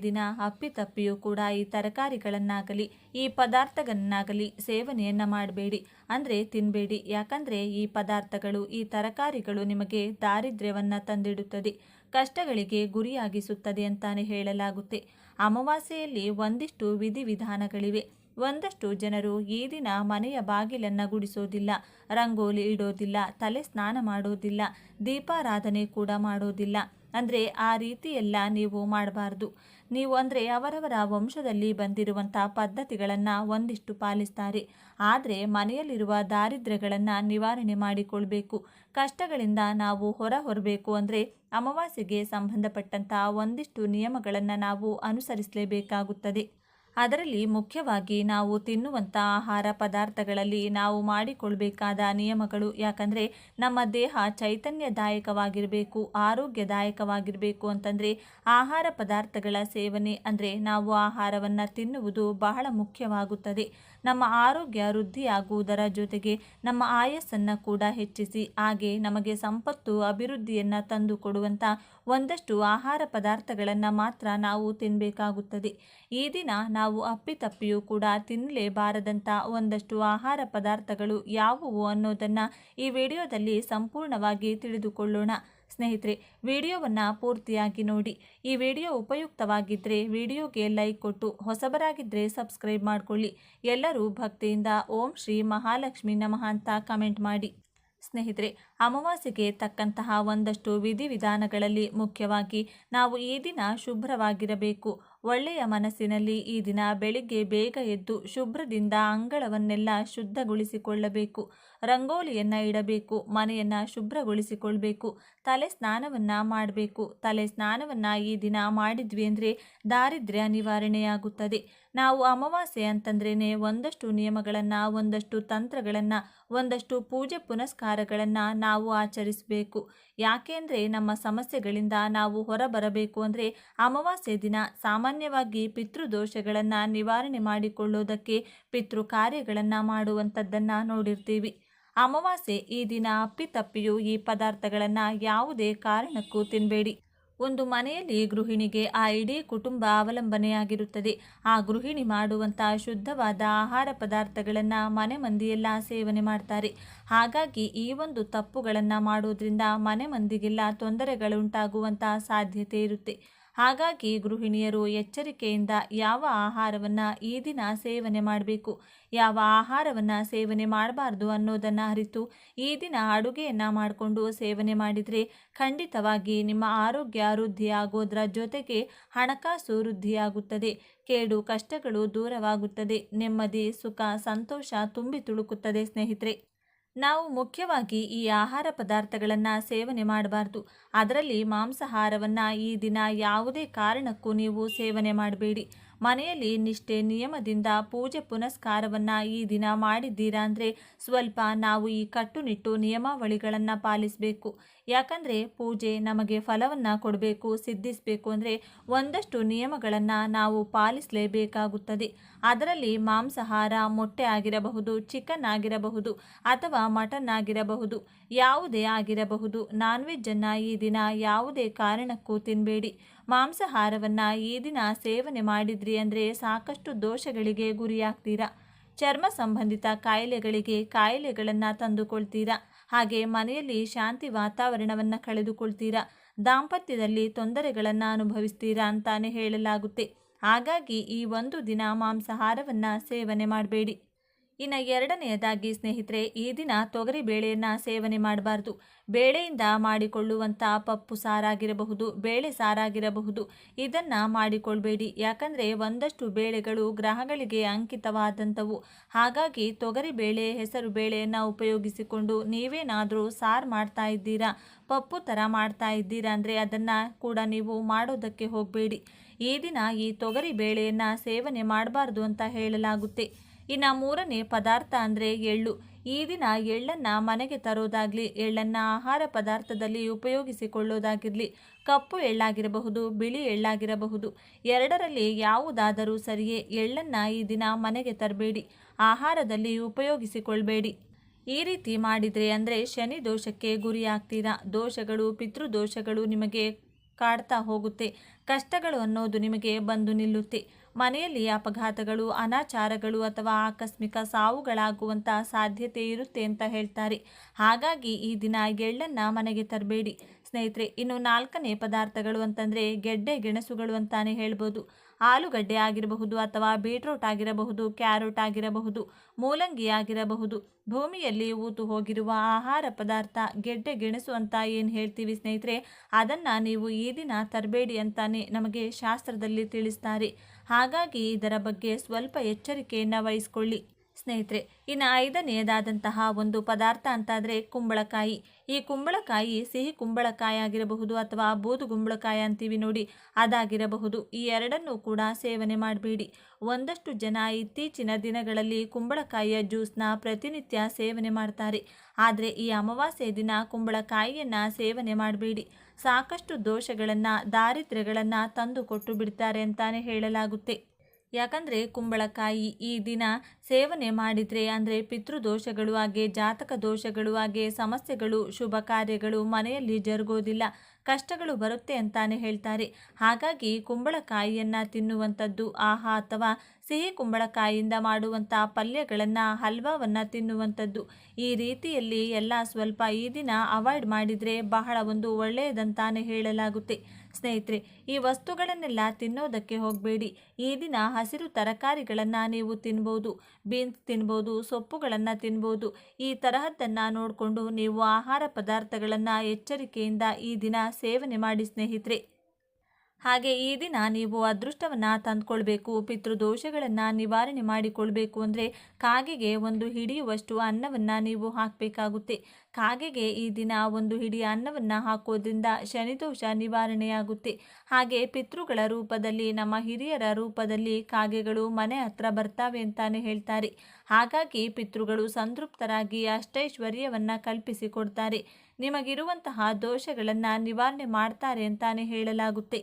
ದಿನ ಅಪ್ಪಿತಪ್ಪಿಯೂ ಕೂಡ ಈ ತರಕಾರಿಗಳನ್ನಾಗಲಿ ಈ ಪದಾರ್ಥಗಳನ್ನಾಗಲಿ ಸೇವನೆಯನ್ನು ಮಾಡಬೇಡಿ, ಅಂದರೆ ತಿನ್ನಬೇಡಿ. ಯಾಕಂದರೆ ಈ ಪದಾರ್ಥಗಳು ಈ ತರಕಾರಿಗಳು ನಿಮಗೆ ದಾರಿದ್ರ್ಯವನ್ನು ತಂದಿಡುತ್ತದೆ, ಕಷ್ಟಗಳಿಗೆ ಗುರಿಯಾಗಿಸುತ್ತದೆ ಅಂತಾನೆ ಹೇಳಲಾಗುತ್ತೆ. ಅಮಾವಾಸ್ಯೆಯಲ್ಲಿ ಒಂದಿಷ್ಟು ವಿಧಿವಿಧಾನಗಳಿವೆ. ಒಂದಷ್ಟು ಜನರು ಈ ದಿನ ಮನೆಯ ಬಾಗಿಲನ್ನು ಗುಡಿಸೋದಿಲ್ಲ, ರಂಗೋಲಿ ಇಡೋದಿಲ್ಲ, ತಲೆ ಸ್ನಾನ ಮಾಡೋದಿಲ್ಲ, ದೀಪಾರಾಧನೆ ಕೂಡ ಮಾಡೋದಿಲ್ಲ. ಅಂದರೆ ಆ ರೀತಿಯೆಲ್ಲ ನೀವು ಮಾಡಬಾರ್ದು. ನೀವು ಅಂದರೆ ಅವರವರ ವಂಶದಲ್ಲಿ ಬಂದಿರುವಂಥ ಪದ್ಧತಿಗಳನ್ನು ಒಂದಿಷ್ಟು ಪಾಲಿಸ್ತಾರೆ. ಆದರೆ ಮನೆಯಲ್ಲಿರುವ ದಾರಿದ್ರ್ಯಗಳನ್ನು ನಿವಾರಣೆ ಮಾಡಿಕೊಳ್ಬೇಕು, ಕಷ್ಟಗಳಿಂದ ನಾವು ಹೊರಬೇಕು ಅಂದರೆ ಅಮಾವಾಸ್ಯೆಗೆ ಸಂಬಂಧಪಟ್ಟಂಥ ಒಂದಿಷ್ಟು ನಿಯಮಗಳನ್ನು ನಾವು ಅನುಸರಿಸಲೇಬೇಕಾಗುತ್ತದೆ. ಅದರಲ್ಲಿ ಮುಖ್ಯವಾಗಿ ನಾವು ತಿನ್ನುವಂಥ ಆಹಾರ ಪದಾರ್ಥಗಳಲ್ಲಿ ನಾವು ಮಾಡಿಕೊಳ್ಬೇಕಾದ ನಿಯಮಗಳು. ಯಾಕಂದರೆ ನಮ್ಮ ದೇಹ ಚೈತನ್ಯದಾಯಕವಾಗಿರಬೇಕು, ಆರೋಗ್ಯದಾಯಕವಾಗಿರಬೇಕು ಅಂತಂದರೆ ಆಹಾರ ಪದಾರ್ಥಗಳ ಸೇವನೆ ಅಂದರೆ ನಾವು ಆಹಾರವನ್ನು ತಿನ್ನುವುದು ಬಹಳ ಮುಖ್ಯವಾಗುತ್ತದೆ. ನಮ್ಮ ಆರೋಗ್ಯ ವೃದ್ಧಿಯಾಗುವುದರ ಜೊತೆಗೆ ನಮ್ಮ ಆಯಸ್ಸನ್ನು ಕೂಡ ಹೆಚ್ಚಿಸಿ ಹಾಗೆ ನಮಗೆ ಸಂಪತ್ತು ಅಭಿವೃದ್ಧಿಯನ್ನು ತಂದು ಕೊಡುವಂಥ ಒಂದಷ್ಟು ಆಹಾರ ಪದಾರ್ಥಗಳನ್ನು ಮಾತ್ರ ನಾವು ತಿನ್ನಬೇಕಾಗುತ್ತದೆ. ಈ ದಿನ ನಾವು ಅಪ್ಪಿತಪ್ಪಿಯೂ ಕೂಡ ತಿನ್ನಲೇಬಾರದಂಥ ಒಂದಷ್ಟು ಆಹಾರ ಪದಾರ್ಥಗಳು ಯಾವುವು ಅನ್ನೋದನ್ನು ಈ ವಿಡಿಯೋದಲ್ಲಿ ಸಂಪೂರ್ಣವಾಗಿ ತಿಳಿದುಕೊಳ್ಳೋಣ. ಸ್ನೇಹಿತರೆ, ವಿಡಿಯೋವನ್ನು ಪೂರ್ತಿಯಾಗಿ ನೋಡಿ. ಈ ವಿಡಿಯೋ ಉಪಯುಕ್ತವಾಗಿದ್ದರೆ ವಿಡಿಯೋಗೆ ಲೈಕ್ ಕೊಟ್ಟು, ಹೊಸಬರಾಗಿದ್ದರೆ ಸಬ್ಸ್ಕ್ರೈಬ್ ಮಾಡಿಕೊಳ್ಳಿ. ಎಲ್ಲರೂ ಭಕ್ತಿಯಿಂದ ಓಂ ಶ್ರೀ ಮಹಾಲಕ್ಷ್ಮಿ ನಮಃ ಅಂತ ಕಮೆಂಟ್ ಮಾಡಿ. ಸ್ನೇಹಿತರೆ, ಅಮಾವಾಸ್ಯೆಗೆ ತಕ್ಕಂತಹ ಒಂದಷ್ಟು ವಿಧಿವಿಧಾನಗಳಲ್ಲಿ ಮುಖ್ಯವಾಗಿ ನಾವು ಈ ದಿನ ಶುಭ್ರವಾಗಿರಬೇಕು. ಒಳ್ಳೆಯ ಮನಸ್ಸಿನಲ್ಲಿ ಈ ದಿನ ಬೆಳಿಗ್ಗೆ ಬೇಗ ಎದ್ದು ಶುಭ್ರದಿಂದ ಅಂಗಳವನ್ನೆಲ್ಲ ಶುದ್ಧಗೊಳಿಸಿಕೊಳ್ಳಬೇಕು, ರಂಗೋಲಿಯನ್ನು ಇಡಬೇಕು, ಮನೆಯನ್ನು ಶುಭ್ರಗೊಳಿಸಿಕೊಳ್ಬೇಕು, ತಲೆ ಸ್ನಾನವನ್ನು ಮಾಡಬೇಕು. ತಲೆ ಸ್ನಾನವನ್ನು ಈ ದಿನ ಮಾಡಿದ್ವಿ ಅಂದರೆ ದಾರಿದ್ರ್ಯ ನಿವಾರಣೆಯಾಗುತ್ತದೆ. ನಾವು ಅಮಾವಾಸ್ಯೆ ಅಂತಂದ್ರೇ ಒಂದಷ್ಟು ನಿಯಮಗಳನ್ನು, ಒಂದಷ್ಟು ತಂತ್ರಗಳನ್ನು, ಒಂದಷ್ಟು ಪೂಜೆ ಪುನಸ್ಕಾರಗಳನ್ನು ನಾವು ಆಚರಿಸಬೇಕು. ಯಾಕೆಂದರೆ ನಮ್ಮ ಸಮಸ್ಯೆಗಳಿಂದ ನಾವು ಹೊರಬರಬೇಕು ಅಂದರೆ ಅಮಾವಾಸ್ಯೆ ದಿನ ಸಾಮಾನ್ಯವಾಗಿ ಪಿತೃದೋಷಗಳನ್ನು ನಿವಾರಣೆ ಮಾಡಿಕೊಳ್ಳೋದಕ್ಕೆ ಪಿತೃ ಕಾರ್ಯಗಳನ್ನು ಮಾಡುವಂಥದ್ದನ್ನು ನೋಡಿರ್ತೀವಿ. ಅಮಾವಾಸ್ಯೆ ಈ ದಿನ ಅಪ್ಪಿತಪ್ಪಿಯೂ ಈ ಪದಾರ್ಥಗಳನ್ನು ಯಾವುದೇ ಕಾರಣಕ್ಕೂ ತಿನ್ನಬೇಡಿ. ಒಂದು ಮನೆಯಲ್ಲಿ ಗೃಹಿಣಿಗೆ ಆ ಇಡೀ ಕುಟುಂಬ ಅವಲಂಬನೆಯಾಗಿರುತ್ತದೆ. ಆ ಗೃಹಿಣಿ ಮಾಡುವಂಥ ಶುದ್ಧವಾದ ಆಹಾರ ಪದಾರ್ಥಗಳನ್ನು ಮನೆ ಮಂದಿಯೆಲ್ಲ ಸೇವನೆ ಮಾಡ್ತಾರೆ. ಹಾಗಾಗಿ ಈ ಒಂದು ತಪ್ಪುಗಳನ್ನು ಮಾಡೋದ್ರಿಂದ ಮನೆ ಮಂದಿಗೆಲ್ಲ ತೊಂದರೆಗಳುಂಟಾಗುವಂಥ ಸಾಧ್ಯತೆ ಇರುತ್ತೆ. ಹಾಗಾಗಿ ಗೃಹಿಣಿಯರು ಎಚ್ಚರಿಕೆಯಿಂದ ಯಾವ ಆಹಾರವನ್ನು ಈ ದಿನ ಸೇವನೆ ಮಾಡಬೇಕು, ಯಾವ ಆಹಾರವನ್ನು ಸೇವನೆ ಮಾಡಬಾರ್ದು ಅನ್ನೋದನ್ನು ಅರಿತು ಈ ದಿನ ಅಡುಗೆಯನ್ನು ಮಾಡಿಕೊಂಡು ಸೇವನೆ ಮಾಡಿದರೆ ಖಂಡಿತವಾಗಿ ನಿಮ್ಮ ಆರೋಗ್ಯ ವೃದ್ಧಿಯಾಗೋದ್ರ ಜೊತೆಗೆ ಹಣಕಾಸು ವೃದ್ಧಿಯಾಗುತ್ತದೆ, ಕೇಡು ಕಷ್ಟಗಳು ದೂರವಾಗುತ್ತದೆ, ನೆಮ್ಮದಿ ಸುಖ ಸಂತೋಷ ತುಂಬಿ ತುಳುಕುತ್ತದೆ. ಸ್ನೇಹಿತರೆ, ನಾವು ಮುಖ್ಯವಾಗಿ ಈ ಆಹಾರ ಪದಾರ್ಥಗಳನ್ನು ಸೇವನೆ ಮಾಡಬಾರ್ದು. ಅದರಲ್ಲಿ ಮಾಂಸಾಹಾರವನ್ನು ಈ ದಿನ ಯಾವುದೇ ಕಾರಣಕ್ಕೂ ನೀವು ಸೇವನೆ ಮಾಡಬೇಡಿ. ಮನೆಯಲ್ಲಿ ನಿಷ್ಠೆ ನಿಯಮದಿಂದ ಪೂಜೆ ಪುನಸ್ಕಾರವನ್ನು ಈ ದಿನ ಮಾಡಿದ್ದೀರಾ ಅಂದರೆ ಸ್ವಲ್ಪ ನಾವು ಈ ಕಟ್ಟುನಿಟ್ಟು ನಿಯಮಾವಳಿಗಳನ್ನು ಪಾಲಿಸಬೇಕು. ಯಾಕಂದರೆ ಪೂಜೆ ನಮಗೆ ಫಲವನ್ನು ಕೊಡಬೇಕು, ಸಿದ್ಧಿಸಬೇಕು ಅಂದರೆ ಒಂದಷ್ಟು ನಿಯಮಗಳನ್ನು ನಾವು ಪಾಲಿಸಲೇಬೇಕಾಗುತ್ತದೆ. ಅದರಲ್ಲಿ ಮಾಂಸಾಹಾರ ಮೊಟ್ಟೆ ಆಗಿರಬಹುದು, ಚಿಕನ್ ಆಗಿರಬಹುದು ಅಥವಾ ಮಟನ್ ಆಗಿರಬಹುದು, ಯಾವುದೇ ಆಗಿರಬಹುದು, ನಾನ್ ವೆಜ್ಜನ್ನು ಈ ದಿನ ಯಾವುದೇ ಕಾರಣಕ್ಕೂ ತಿನ್ನಬೇಡಿ. ಮಾಂಸಾಹಾರವನ್ನು ಈ ದಿನ ಸೇವನೆ ಮಾಡಿದ್ರಿ ಅಂದರೆ ಸಾಕಷ್ಟು ದೋಷಗಳಿಗೆ ಗುರಿಯಾಗ್ತೀರಾ. ಚರ್ಮ ಸಂಬಂಧಿತ ಕಾಯಿಲೆಗಳನ್ನು ತಂದುಕೊಳ್ತೀರಾ. ಹಾಗೆ ಮನೆಯಲ್ಲಿ ಶಾಂತಿ ವಾತಾವರಣವನ್ನು ಕಳೆದುಕೊಳ್ತೀರಾ. ದಾಂಪತ್ಯದಲ್ಲಿ ತೊಂದರೆಗಳನ್ನು ಅನುಭವಿಸ್ತೀರಾ ಅಂತಾನೆ ಹೇಳಲಾಗುತ್ತೆ. ಹಾಗಾಗಿ ಈ ಒಂದು ದಿನ ಮಾಂಸಾಹಾರವನ್ನು ಸೇವನೆ ಮಾಡಬೇಡಿ. ಇನ್ನು ಎರಡನೆಯದಾಗಿ ಸ್ನೇಹಿತರೆ, ಈ ದಿನ ತೊಗರಿ ಬೇಳೆಯನ್ನು ಸೇವನೆ ಮಾಡಬಾರ್ದು. ಬೇಳೆಯಿಂದ ಮಾಡಿಕೊಳ್ಳುವಂಥ ಪಪ್ಪು ಸಾರಾಗಿರಬಹುದು, ಬೇಳೆ ಸಾರಾಗಿರಬಹುದು, ಇದನ್ನು ಮಾಡಿಕೊಳ್ಬೇಡಿ. ಯಾಕಂದರೆ ಒಂದಷ್ಟು ಬೇಳೆಗಳು ಗ್ರಹಗಳಿಗೆ ಅಂಕಿತವಾದಂಥವು. ಹಾಗಾಗಿ ತೊಗರಿ ಬೇಳೆ, ಹೆಸರು ಬೇಳೆಯನ್ನು ಉಪಯೋಗಿಸಿಕೊಂಡು ನೀವೇನಾದರೂ ಸಾರು ಮಾಡ್ತಾ ಇದ್ದೀರಾ, ಪಪ್ಪು ಥರ ಮಾಡ್ತಾ ಇದ್ದೀರಾ ಅಂದರೆ ಅದನ್ನು ಕೂಡ ನೀವು ಮಾಡೋದಕ್ಕೆ ಹೋಗಬೇಡಿ. ಈ ದಿನ ಈ ತೊಗರಿ ಬೇಳೆಯನ್ನು ಸೇವನೆ ಮಾಡಬಾರ್ದು ಅಂತ ಹೇಳಲಾಗುತ್ತೆ. ಇನ್ನು ಮೂರನೇ ಪದಾರ್ಥ ಅಂದರೆ ಎಳ್ಳು. ಈ ದಿನ ಎಳ್ಳನ್ನು ಮನೆಗೆ ತರೋದಾಗಲಿ, ಎಳ್ಳನ್ನು ಆಹಾರ ಪದಾರ್ಥದಲ್ಲಿ ಉಪಯೋಗಿಸಿಕೊಳ್ಳೋದಾಗಿರಲಿ, ಕಪ್ಪು ಎಳ್ಳಾಗಿರಬಹುದು, ಬಿಳಿ ಎಳ್ಳಾಗಿರಬಹುದು, ಎರಡರಲ್ಲಿ ಯಾವುದಾದರೂ ಸರಿಯೇ ಎಳ್ಳನ್ನು ಈ ದಿನ ಮನೆಗೆ ತರಬೇಡಿ, ಆಹಾರದಲ್ಲಿ ಉಪಯೋಗಿಸಿಕೊಳ್ಬೇಡಿ. ಈ ರೀತಿ ಮಾಡಿದರೆ ಅಂದರೆ ಶನಿ ದೋಷಕ್ಕೆ ಗುರಿಯಾಗ್ತೀರಾ. ದೋಷಗಳು, ಪಿತೃದೋಷಗಳು ನಿಮಗೆ ಕಾಡ್ತಾ ಹೋಗುತ್ತೆ. ಕಷ್ಟಗಳು ಅನ್ನೋದು ನಿಮಗೆ ಬಂದು ನಿಲ್ಲುತ್ತೆ. ಮನೆಯಲ್ಲಿ ಅಪಘಾತಗಳು, ಅನಾಚಾರಗಳು ಅಥವಾ ಆಕಸ್ಮಿಕ ಸಾವುಗಳಾಗುವಂಥ ಸಾಧ್ಯತೆ ಇರುತ್ತೆ ಅಂತ ಹೇಳ್ತಾರೆ. ಹಾಗಾಗಿ ಈ ದಿನ ಎಳ್ಳನ್ನು ಮನೆಗೆ ತರಬೇಡಿ ಸ್ನೇಹಿತರೆ. ಇನ್ನು 4ನೇ ಪದಾರ್ಥಗಳು ಅಂತಂದರೆ ಗೆಡ್ಡೆ ಗೆಣಸುಗಳು ಅಂತಾನೆ ಹೇಳ್ಬೋದು. ಆಲೂಗಡ್ಡೆ ಆಗಿರಬಹುದು ಅಥವಾ ಬೀಟ್ರೂಟ್ ಆಗಿರಬಹುದು, ಕ್ಯಾರೆಟ್ ಆಗಿರಬಹುದು, ಮೂಲಂಗಿ ಆಗಿರಬಹುದು. ಭೂಮಿಯಲ್ಲಿ ಹೂತು ಹೋಗಿರುವ ಆಹಾರ ಪದಾರ್ಥ ಗೆಡ್ಡೆ ಗೆಣಸು ಅಂತ ಏನು ಹೇಳ್ತೀವಿ ಸ್ನೇಹಿತರೆ, ಅದನ್ನು ನೀವು ಈ ದಿನ ತರಬೇಡಿ ಅಂತಾನೆ ನಮಗೆ ಶಾಸ್ತ್ರದಲ್ಲಿ ತಿಳಿಸ್ತಾರೆ. ಹಾಗಾಗಿ ಇದರ ಬಗ್ಗೆ ಸ್ವಲ್ಪ ಎಚ್ಚರಿಕೆಯನ್ನು ವಹಿಸ್ಕೊಳ್ಳಿ ಸ್ನೇಹಿತರೆ. ಇನ್ನು 5ನೇದಾದಂತಹ ಒಂದು ಪದಾರ್ಥ ಅಂತಾದರೆ ಕುಂಬಳಕಾಯಿ. ಈ ಕುಂಬಳಕಾಯಿ ಸಿಹಿ ಕುಂಬಳಕಾಯಿ ಆಗಿರಬಹುದು ಅಥವಾ ಬೂದು ಕುಂಬಳಕಾಯಿ ಅಂತೀವಿ ನೋಡಿ, ಅದಾಗಿರಬಹುದು. ಈ ಎರಡನ್ನೂ ಕೂಡ ಸೇವನೆ ಮಾಡಬೇಡಿ. ಒಂದಷ್ಟು ಜನ ಇತ್ತೀಚಿನ ದಿನಗಳಲ್ಲಿ ಕುಂಬಳಕಾಯಿಯ ಜ್ಯೂಸ್ನ ಪ್ರತಿನಿತ್ಯ ಸೇವನೆ ಮಾಡ್ತಾರೆ. ಆದರೆ ಈ ಅಮಾವಾಸ್ಯೆ ದಿನ ಕುಂಬಳಕಾಯಿಯನ್ನು ಸೇವನೆ ಮಾಡಬೇಡಿ. ಸಾಕಷ್ಟು ದೋಷಗಳನ್ನು, ದಾರಿದ್ರ್ಯಗಳನ್ನು ತಂದು ಕೊಟ್ಟು ಬಿಡ್ತಾರೆ ಅಂತಾನೆ ಹೇಳಲಾಗುತ್ತೆ. ಯಾಕಂದರೆ ಕುಂಬಳಕಾಯಿ ಈ ದಿನ ಸೇವನೆ ಮಾಡಿದರೆ ಅಂದರೆ ಪಿತೃದೋಷಗಳು ಹಾಗೆ ಜಾತಕ ದೋಷಗಳು ಹಾಗೆ ಸಮಸ್ಯೆಗಳು, ಶುಭ ಕಾರ್ಯಗಳು ಮನೆಯಲ್ಲಿ ಜರುಗೋದಿಲ್ಲ, ಕಷ್ಟಗಳು ಬರುತ್ತೆ ಅಂತಾನೆ ಹೇಳ್ತಾರೆ. ಹಾಗಾಗಿ ಕುಂಬಳಕಾಯಿಯನ್ನು ತಿನ್ನುವಂಥದ್ದು ಅಥವಾ ಸಿಹಿ ಕುಂಬಳಕಾಯಿಯಿಂದ ಮಾಡುವಂಥ ಪಲ್ಯಗಳನ್ನು, ಹಲ್ವಾವನ್ನು ತಿನ್ನುವಂಥದ್ದು, ಈ ರೀತಿಯಲ್ಲಿ ಎಲ್ಲ ಸ್ವಲ್ಪ ಈ ದಿನ ಅವಾಯ್ಡ್ ಮಾಡಿದರೆ ಬಹಳ ಒಂದು ಒಳ್ಳೆಯದಂತಾನೆ ಹೇಳಲಾಗುತ್ತೆ ಸ್ನೇಹಿತರೆ. ಈ ವಸ್ತುಗಳನ್ನೆಲ್ಲ ತಿನ್ನೋದಕ್ಕೆ ಹೋಗಬೇಡಿ. ಈ ದಿನ ಹಸಿರು ತರಕಾರಿಗಳನ್ನು ನೀವು ತಿನ್ಬೋದು, ಬೀನ್ಸ್ ತಿನ್ಬೋದು, ಸೊಪ್ಪುಗಳನ್ನು ತಿನ್ಬೋದು. ಈ ತರಹದ್ದನ್ನು ನೋಡಿಕೊಂಡು ನೀವು ಆಹಾರ ಪದಾರ್ಥಗಳನ್ನು ಎಚ್ಚರಿಕೆಯಿಂದ ಈ ದಿನ ಸೇವನೆ ಮಾಡಿ ಸ್ನೇಹಿತರೆ. ಹಾಗೆ ಈ ದಿನ ನೀವು ಅದೃಷ್ಟವನ್ನು ತಂದುಕೊಳ್ಬೇಕು, ಪಿತೃದೋಷಗಳನ್ನು ನಿವಾರಣೆ ಮಾಡಿಕೊಳ್ಬೇಕು ಅಂದರೆ ಕಾಗೆಗೆ ಒಂದು ಹಿಡಿಯುವಷ್ಟು ಅನ್ನವನ್ನು ನೀವು ಹಾಕಬೇಕಾಗುತ್ತೆ. ಕಾಗೆಗೆ ಈ ದಿನ ಒಂದು ಹಿಡಿ ಅನ್ನವನ್ನು ಹಾಕೋದ್ರಿಂದ ಶನಿದೋಷ ನಿವಾರಣೆಯಾಗುತ್ತೆ. ಹಾಗೆ ಪಿತೃಗಳ ರೂಪದಲ್ಲಿ, ನಮ್ಮ ಹಿರಿಯರ ರೂಪದಲ್ಲಿ ಕಾಗೆಗಳು ಮನೆ ಹತ್ರ ಬರ್ತಾವೆ ಅಂತಾನೆ ಹೇಳ್ತಾರೆ. ಹಾಗಾಗಿ ಪಿತೃಗಳು ಸಂತೃಪ್ತರಾಗಿ ಅಷ್ಟೈಶ್ವರ್ಯವನ್ನು ಕಲ್ಪಿಸಿಕೊಡ್ತಾರೆ. ನಿಮಗಿರುವಂತಹ ದೋಷಗಳನ್ನು ನಿವಾರಣೆ ಮಾಡ್ತಾರೆ ಅಂತಾನೆ ಹೇಳಲಾಗುತ್ತೆ.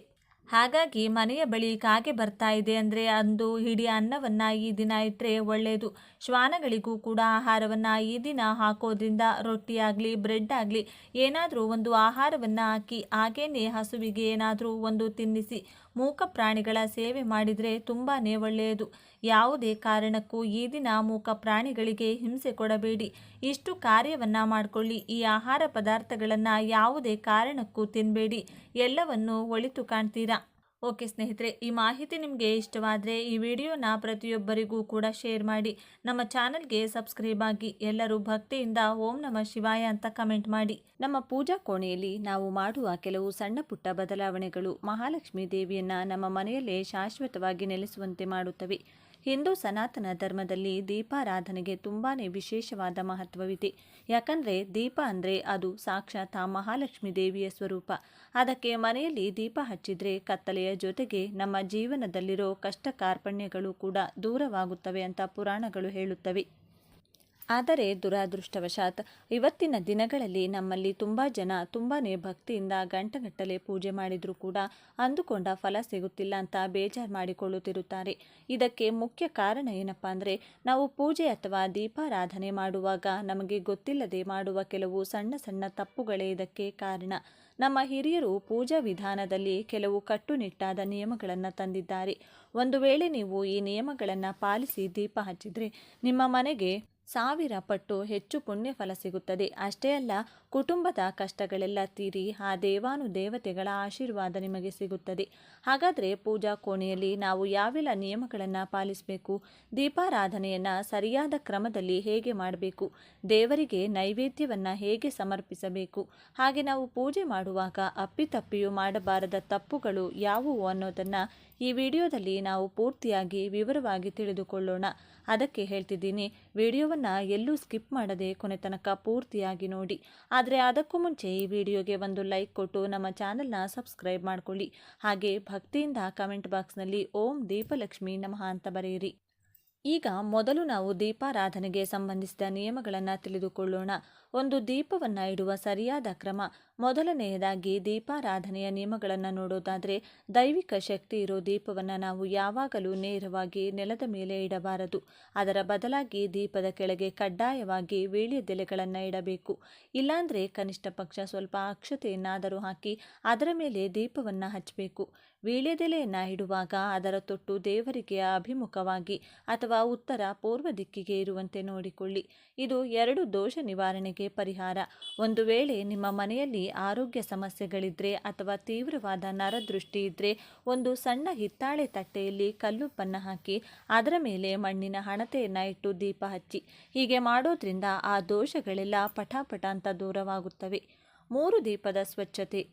ಹಾಗಾಗಿ ಮನೆಯ ಬಳಿ ಕಾಗೆ ಬರ್ತಾ ಇದೆ ಅಂದರೆ ಅಂದು ಹಿಡಿ ಅನ್ನವನ್ನು ಈ ದಿನ ಇಟ್ಟರೆ ಒಳ್ಳೆಯದು. ಶ್ವಾನಗಳಿಗೂ ಕೂಡ ಆಹಾರವನ್ನು ಈ ದಿನ ಹಾಕೋದ್ರಿಂದ ರೊಟ್ಟಿ ಆಗಲಿ, ಬ್ರೆಡ್ ಆಗಲಿ ಏನಾದರೂ ಒಂದು ಆಹಾರವನ್ನು ಹಾಕಿ ಹಾಗೇನೆ ಹಸುವಿಗೆ ಏನಾದರೂ ಒಂದು ತಿನ್ನಿಸಿ ಮೂಕ ಪ್ರಾಣಿಗಳ ಸೇವೆ ಮಾಡಿದರೆ ತುಂಬಾ ಒಳ್ಳೆಯದು. ಯಾವುದೇ ಕಾರಣಕ್ಕೂ ಈ ದಿನ ಮೂಕ ಪ್ರಾಣಿಗಳಿಗೆ ಹಿಂಸೆ ಕೊಡಬೇಡಿ. ಇಷ್ಟು ಕಾರ್ಯವನ್ನು ಮಾಡಿಕೊಳ್ಳಿ. ಈ ಆಹಾರ ಪದಾರ್ಥಗಳನ್ನು ಯಾವುದೇ ಕಾರಣಕ್ಕೂ ತಿನ್ನಬೇಡಿ. ಎಲ್ಲವನ್ನು ಒಳಿತು ಕಾಣ್ತೀರಾ. ಓಕೆ ಸ್ನೇಹಿತರೆ, ಈ ಮಾಹಿತಿ ನಿಮಗೆ ಇಷ್ಟವಾದರೆ ಈ ವಿಡಿಯೋನ ಪ್ರತಿಯೊಬ್ಬರಿಗೂ ಕೂಡ ಶೇರ್ ಮಾಡಿ. ನಮ್ಮ ಚಾನಲ್ಗೆ ಸಬ್ಸ್ಕ್ರೈಬ್ ಆಗಿ. ಎಲ್ಲರೂ ಭಕ್ತಿಯಿಂದ ಓಂ ನಮಃ ಶಿವಾಯ ಅಂತ ಕಮೆಂಟ್ ಮಾಡಿ. ನಮ್ಮ ಪೂಜಾ ಕೋಣೆಯಲ್ಲಿ ನಾವು ಮಾಡುವ ಕೆಲವು ಸಣ್ಣ ಪುಟ್ಟ ಬದಲಾವಣೆಗಳು ಮಹಾಲಕ್ಷ್ಮೀ ದೇವಿಯನ್ನು ನಮ್ಮ ಮನೆಯಲ್ಲೇ ಶಾಶ್ವತವಾಗಿ ನೆಲೆಸುವಂತೆ ಮಾಡುತ್ತವೆ. ಹಿಂದೂ ಸನಾತನ ಧರ್ಮದಲ್ಲಿ ದೀಪಾರಾಧನೆಗೆ ತುಂಬಾ ವಿಶೇಷವಾದ ಮಹತ್ವವಿದೆ. ಯಾಕಂದರೆ ದೀಪ ಅಂದರೆ ಅದು ಸಾಕ್ಷಾತ್ ಮಹಾಲಕ್ಷ್ಮೀ ದೇವಿಯ ಸ್ವರೂಪ. ಅದಕ್ಕೆ ಮನೆಯಲ್ಲಿ ದೀಪ ಹಚ್ಚಿದರೆ ಕತ್ತಲೆಯ ಜೊತೆಗೆ ನಮ್ಮ ಜೀವನದಲ್ಲಿರೋ ಕಷ್ಟ ಕಾರ್ಪಣ್ಯಗಳು ಕೂಡ ದೂರವಾಗುತ್ತವೆ ಅಂತ ಪುರಾಣಗಳು ಹೇಳುತ್ತವೆ. ಆದರೆ ದುರಾದೃಷ್ಟವಶಾತ್ ಇವತ್ತಿನ ದಿನಗಳಲ್ಲಿ ನಮ್ಮಲ್ಲಿ ತುಂಬ ಜನ ತುಂಬಾ ಭಕ್ತಿಯಿಂದ ಗಂಟೆಗಟ್ಟಲೆ ಪೂಜೆ ಮಾಡಿದರೂ ಕೂಡ ಅಂದುಕೊಂಡ ಫಲ ಸಿಗುತ್ತಿಲ್ಲ ಅಂತ ಬೇಜಾರು ಮಾಡಿಕೊಳ್ಳುತ್ತಿರುತ್ತಾರೆ. ಇದಕ್ಕೆ ಮುಖ್ಯ ಕಾರಣ ಏನಪ್ಪ ಅಂದರೆ ನಾವು ಪೂಜೆ ಅಥವಾ ದೀಪಾರಾಧನೆ ಮಾಡುವಾಗ ನಮಗೆ ಗೊತ್ತಿಲ್ಲದೆ ಮಾಡುವ ಕೆಲವು ಸಣ್ಣ ಸಣ್ಣ ತಪ್ಪುಗಳೇ ಇದಕ್ಕೆ ಕಾರಣ. ನಮ್ಮ ಹಿರಿಯರು ಪೂಜಾ ವಿಧಾನದಲ್ಲಿ ಕೆಲವು ಕಟ್ಟುನಿಟ್ಟಾದ ನಿಯಮಗಳನ್ನು ತಂದಿದ್ದಾರೆ. ಒಂದು ವೇಳೆ ನೀವು ಈ ನಿಯಮಗಳನ್ನು ಪಾಲಿಸಿ ದೀಪ ಹಚ್ಚಿದರೆ ನಿಮ್ಮ ಮನೆಗೆ 1000 ಪಟ್ಟು ಹೆಚ್ಚು ಪುಣ್ಯ ಫಲ ಸಿಗುತ್ತದೆ. ಅಷ್ಟೇ ಅಲ್ಲ, ಕುಟುಂಬದ ಕಷ್ಟಗಳೆಲ್ಲ ತೀರಿ ಆ ದೇವಾನುದೇವತೆಗಳ ಆಶೀರ್ವಾದ ನಿಮಗೆ ಸಿಗುತ್ತದೆ. ಹಾಗಾದರೆ ಪೂಜಾ ಕೋಣೆಯಲ್ಲಿ ನಾವು ಯಾವೆಲ್ಲ ನಿಯಮಗಳನ್ನು ಪಾಲಿಸಬೇಕು, ದೀಪಾರಾಧನೆಯನ್ನು ಸರಿಯಾದ ಕ್ರಮದಲ್ಲಿ ಹೇಗೆ ಮಾಡಬೇಕು, ದೇವರಿಗೆ ನೈವೇದ್ಯವನ್ನು ಹೇಗೆ ಸಮರ್ಪಿಸಬೇಕು, ಹಾಗೆ ನಾವು ಪೂಜೆ ಮಾಡುವಾಗ ಅಪ್ಪಿತಪ್ಪಿಯೂ ಮಾಡಬಾರದ ತಪ್ಪುಗಳು ಯಾವುವು ಅನ್ನೋದನ್ನು ಈ ವಿಡಿಯೋದಲ್ಲಿ ನಾವು ಪೂರ್ತಿಯಾಗಿ ವಿವರವಾಗಿ ತಿಳಿದುಕೊಳ್ಳೋಣ. ಅದಕ್ಕೆ ಹೇಳ್ತಿದ್ದೀನಿ, ವಿಡಿಯೋವನ್ನು ಎಲ್ಲೂ ಸ್ಕಿಪ್ ಮಾಡದೆ ಕೊನೆ ತನಕ ಪೂರ್ತಿಯಾಗಿ ನೋಡಿ. ಆದರೆ ಅದಕ್ಕೂ ಮುಂಚೆ ಈ ವಿಡಿಯೋಗೆ ಒಂದು ಲೈಕ್ ಕೊಟ್ಟು ನಮ್ಮ ಚಾನಲ್ನ ಸಬ್ಸ್ಕ್ರೈಬ್ ಮಾಡಿಕೊಳ್ಳಿ. ಹಾಗೆ ಭಕ್ತಿಯಿಂದ ಕಮೆಂಟ್ ಬಾಕ್ಸ್ನಲ್ಲಿ ಓಂ ದೀಪಲಕ್ಷ್ಮಿ ನಮಃ ಅಂತ ಬರೆಯಿರಿ. ಈಗ ಮೊದಲು ನಾವು ದೀಪಾರಾಧನೆಗೆ ಸಂಬಂಧಿಸಿದ ನಿಯಮಗಳನ್ನು ತಿಳಿದುಕೊಳ್ಳೋಣ. ಒಂದು ದೀಪವನ್ನು ಇಡುವ ಸರಿಯಾದ ಕ್ರಮ. ಮೊದಲನೆಯದಾಗಿ ದೀಪಾರಾಧನೆಯ ನಿಯಮಗಳನ್ನು ನೋಡೋದಾದರೆ, ದೈವಿಕ ಶಕ್ತಿ ಇರೋ ದೀಪವನ್ನು ನಾವು ಯಾವಾಗಲೂ ನೇರವಾಗಿ ನೆಲದ ಮೇಲೆ ಇಡಬಾರದು. ಅದರ ಬದಲಾಗಿ ದೀಪದ ಕೆಳಗೆ ಕಡ್ಡಾಯವಾಗಿ ವೀಳ್ಯದೆಲೆಗಳನ್ನು ಇಡಬೇಕು. ಇಲ್ಲಾಂದರೆ ಕನಿಷ್ಠ ಪಕ್ಷ ಸ್ವಲ್ಪ ಅಕ್ಷತೆಯನ್ನಾದರೂ ಹಾಕಿ ಅದರ ಮೇಲೆ ದೀಪವನ್ನು ಹಚ್ಚಬೇಕು. ವೀಳ್ಯದೆಲೆಯನ್ನು ಇಡುವಾಗ ಅದರ ತೊಟ್ಟು ದೇವರಿಗೆ ಅಭಿಮುಖವಾಗಿ ಅಥವಾ ಉತ್ತರ ಪೂರ್ವ ದಿಕ್ಕಿಗೆ ಇರುವಂತೆ ನೋಡಿಕೊಳ್ಳಿ. ಇದು 2 ದೋಷ ನಿವಾರಣೆಗೆ ಪರಿಹಾರ. ಒಂದು ವೇಳೆ ನಿಮ್ಮ ಮನೆಯಲ್ಲಿ ಆರೋಗ್ಯ ಸಮಸ್ಯೆಗಳಿದ್ರೆ ಅಥವಾ ತೀವ್ರವಾದ ನರದೃಷ್ಟಿ ಇದ್ದರೆ ಒಂದು ಸಣ್ಣ ಹಿತ್ತಾಳೆ ತಟ್ಟೆಯಲ್ಲಿ ಕಲ್ಲುಪ್ಪನ್ನು ಹಾಕಿ ಅದರ ಮೇಲೆ ಮಣ್ಣಿನ ಹಣತೆಯನ್ನು ಇಟ್ಟು ದೀಪ ಹಚ್ಚಿ. ಹೀಗೆ ಮಾಡೋದ್ರಿಂದ ಆ ದೋಷಗಳೆಲ್ಲ ಪಟಾಪಟ ಅಂತ ದೂರವಾಗುತ್ತವೆ. 3 ದೀಪದ ಸ್ವಚ್ಛತೆ.